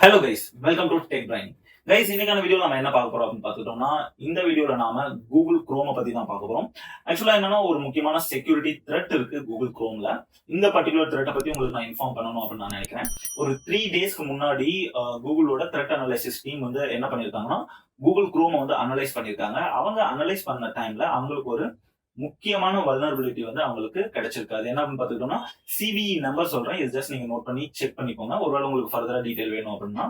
Hello guys, welcome to Tech Brain. Guys, இன்னைக்கான video நம்ம என்ன பார்க்க போறோம் அப்படின்னு பார்த்துட்டோம்னா, இந்த வீடியோல நாம கூகுள் குரோமை பத்தி தான் பார்க்க போறோம். ஆக்சுவலா என்னன்னா, ஒரு முக்கியமான செக்யூரிட்டி த்ரெட் இருக்கு கூகுள் குரோம்ல. இந்த பர்டிகுலர் த்ரெட்டை பத்தி உங்களுக்கு நான் இன்ஃபார்ம் பண்ணணும் அப்படின்னு நான் நினைக்கிறேன். ஒரு 3 டேஸ்க்கு முன்னாடி கூகுளோட த்ரெட் அனலைசிஸ் டீம் வந்து என்ன பண்ணிருக்காங்கன்னா, கூகுள் குரோமை வந்து அனலைஸ் பண்ணிருக்காங்க. அவங்க அனலைஸ் பண்ண டைம்ல அவங்களுக்கு ஒரு முக்கியமான வல்னரபிலிட்டி வந்து அவங்களுக்கு கிடைச்சிருக்கு. அது என்ன அப்படின்னு பார்த்துக்கிட்டோம்னா, சிவிஇ நம்பர் சொல்றேன். இது ஜஸ்ட் நீங்க நோட் பண்ணி செக் பண்ணிக்கோங்க. ஒருவேளை உங்களுக்கு ஃபர்தரா டீடைல் வேணும் அப்படின்னா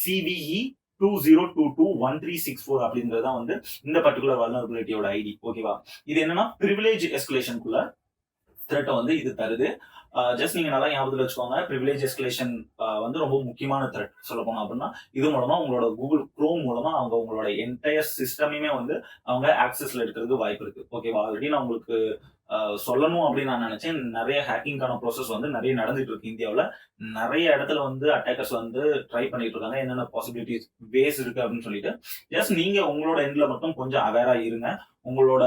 சிவிஇ 20221364 அப்படின்றது தான் வந்து இந்த பர்டிகுலர் வல்னரபிலிட்டியோட ஐடி. ஓகேவா? இது என்னன்னா பிரிவிலேஜ் எஸ்கலேஷனுக்குள்ள த்ரெட்டை வந்து இது தருது. ஜஸ்ட் நீங்க நல்லா ஞாபகத்தில் வச்சுக்கோங்க. பிரிவிலேஜ் எஸ்கலேஷன் வந்து ரொம்ப முக்கியமான த்ரெட் சொல்ல போனோம் அப்படின்னா, இது மூலமா உங்களோட கூகுள் குரோம் மூலமா அவங்க உங்களோட என்டையர் சிஸ்டமையுமே வந்து அவங்க ஆக்சஸ்ல எடுக்கிறதுக்கு வாய்ப்பு இருக்கு. ஓகேவா? ஆல்ரெடி நான் உங்களுக்கு சொல்லணும் அப்படின்னு நான் நினைச்சேன். நிறைய ஹேக்கிங்கான ப்ராசஸ் வந்து நிறைய நடந்துட்டு இருக்கு இந்தியாவில். நிறைய இடத்துல வந்து அட்டாக்கர்ஸ் வந்து ட்ரை பண்ணிட்டு இருக்காங்க. என்னென்ன பாசிபிலிட்டிஸ் வேஸ் இருக்கு அப்படின்னு சொல்லிட்டு ஜஸ்ட் நீங்க உங்களோட எண்ட்ல மட்டும் கொஞ்சம் அவேரா இருங்க. உங்களோட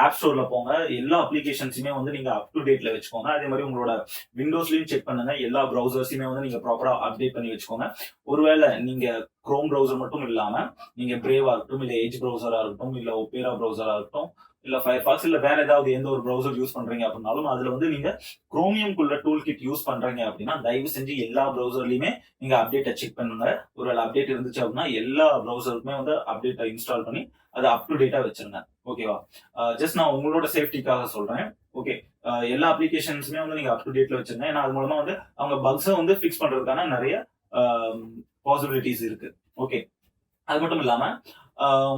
ஆப் ஸ்டோர்ல போங்க. எல்லா அப்ளிகேஷன்ஸுமே வந்து நீங்க அப் டு டேட்ல வச்சுக்கோங்க. அதே மாதிரி உங்களோட விண்டோஸ்லயும் செக் பண்ணுங்க. எல்லா ப்ரௌசர்ஸுமே வந்து நீங்க ப்ராப்பரா அப்டேட் பண்ணி வச்சுக்கோங்க. ஒருவேளை நீங்க குரோம் ப்ரௌசர் மட்டும் இல்லாம நீங்க பிரேவா இருக்கட்டும், இல்ல எட்ஜ் ப்ரௌசரா இருக்கட்டும், இல்ல ஒபேரா ப்ரௌசரா இருக்கட்டும், இல்ல ஃபயர்ஃபாக்ஸ், இல்ல வேற ஏதாவது எந்த ஒரு ப்ரௌசர் யூஸ் பண்றீங்க அப்படின்னாலும் அதுல வந்து நீங்க குரோமியம்குள்ள டூல் கிட் யூஸ் பண்றீங்க அப்படின்னா தயவு செஞ்சு எல்லா ப்ரௌசர்லயுமே நீங்க அப்டேட்டை செக் பண்ணுங்க. ஒருவேளை அப்டேட் இருந்துச்சு அப்படின்னா எல்லா ப்ரௌசருக்குமே வந்து அப்டேட்டை இன்ஸ்டால் பண்ணி அதை அப் டு டேட்டா வச்சிருங்க. ஓகேவா? ஜஸ்ட் நான் உங்களோட சேஃப்டிக்காக சொல்றேன். ஓகே, எல்லா அப்ளிகேஷன்ஸுமே வந்து நீங்க அப் டு டேட்ல வச்சிருங்க. ஏன்னா அது மூலமா வந்து அவங்க பக்ஸை வந்து ஃபிக்ஸ் பண்றதுக்கான நிறைய பாசிபிலிட்டிஸ் இருக்கு. ஓகே, அது மட்டும் இல்லாம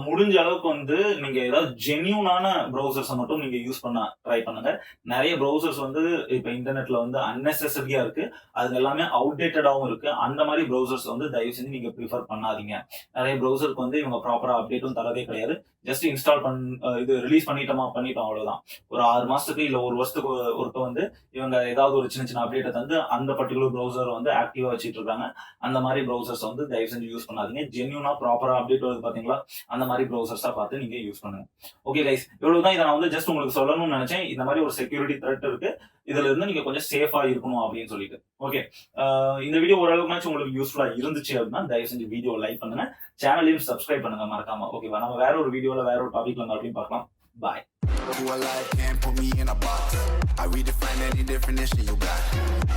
முடிஞ்ச அளவுக்கு வந்து நீங்க ஏதாவது ஜென்யூனான ப்ரௌசர்ஸை மட்டும் நீங்க யூஸ் பண்ண ட்ரை பண்ணுங்க. நிறைய ப்ரௌசர்ஸ் வந்து இப்ப இன்டர்நெட்ல வந்து அன்னெசரியா இருக்கு. அது எல்லாமே அவுடேட்டடாகவும் இருக்கு. அந்த மாதிரி ப்ரௌசர்ஸ் வந்து தயவு செஞ்சு நீங்க ப்ரிஃபர் பண்ணாதீங்க. நிறைய ப்ரௌசருக்கு வந்து இவங்க ப்ராப்பரா அப்டேட்டும் தரதே கிடையாது. ஜஸ்ட் இன்ஸ்டால் இது ரிலீஸ் பண்ணிட்டோம் அவ்வளவுதான். ஒரு 6 மாசத்துக்கு இல்ல ஒரு வருஷத்துக்கு ஒருக்க வந்து இவங்க ஏதாவது ஒரு சின்ன சின்ன அப்டேட்டை தந்து அந்த பர்டிகுலர் ப்ரௌசர் வந்து ஆக்டிவா வச்சுட்டு இருக்காங்க. அந்த மாதிரி ப்ரௌசர்ஸ் வந்து தயவு செஞ்சு யூஸ் பண்ணாதீங்க. ஜென்யூனா ப்ராப்பரா அப்டேட் வருது பாத்தீங்களா, அந்த மாதிரி ப்ரௌசர்ஸா பார்த்து நீங்க யூஸ் பண்ணுங்க. ஓகே கைஸ், இவ்வளவுதான். இதை நான் வந்து ஜஸ்ட் உங்களுக்கு சொல்லணும்னு நினைச்சேன். இந்த மாதிரி ஒரு செக்யூரிட்டி த்ரெட் இருக்கு, இதுல இருந்து நீங்க கொஞ்சம் சேஃபா இருக்கணும் அப்படின்னு சொல்லிட்டு. ஓகே, இந்த வீடியோ ஓரளவுக்கு உங்களுக்கு யூஸ்ஃபுல்லா இருந்துச்சு அப்படின்னா தயவு செஞ்சு வீடியோ லைக் பண்ணுங்க, சேனலையும் சப்ஸ்கிரைப் பண்ணுங்க மறக்காம. ஓகேவா? நம்ம வேற ஒரு வீடியோல வேற ஒரு டாபிக்ல மறுபடியும் பார்க்கலாம். பாய். Who alive can't put me in a box. I redefine any definition you got.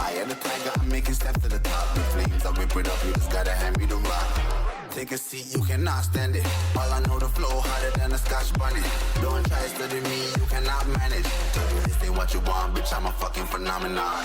I am the tiger, I'm making steps to the top. The flames, I whip it up, you just gotta hand me the rock. Take a seat, you cannot stand it. All I know, the flow harder than a Scotch bonnet. Don't try study me, you cannot manage. This ain't what you want, bitch, I'm a fucking phenomenon.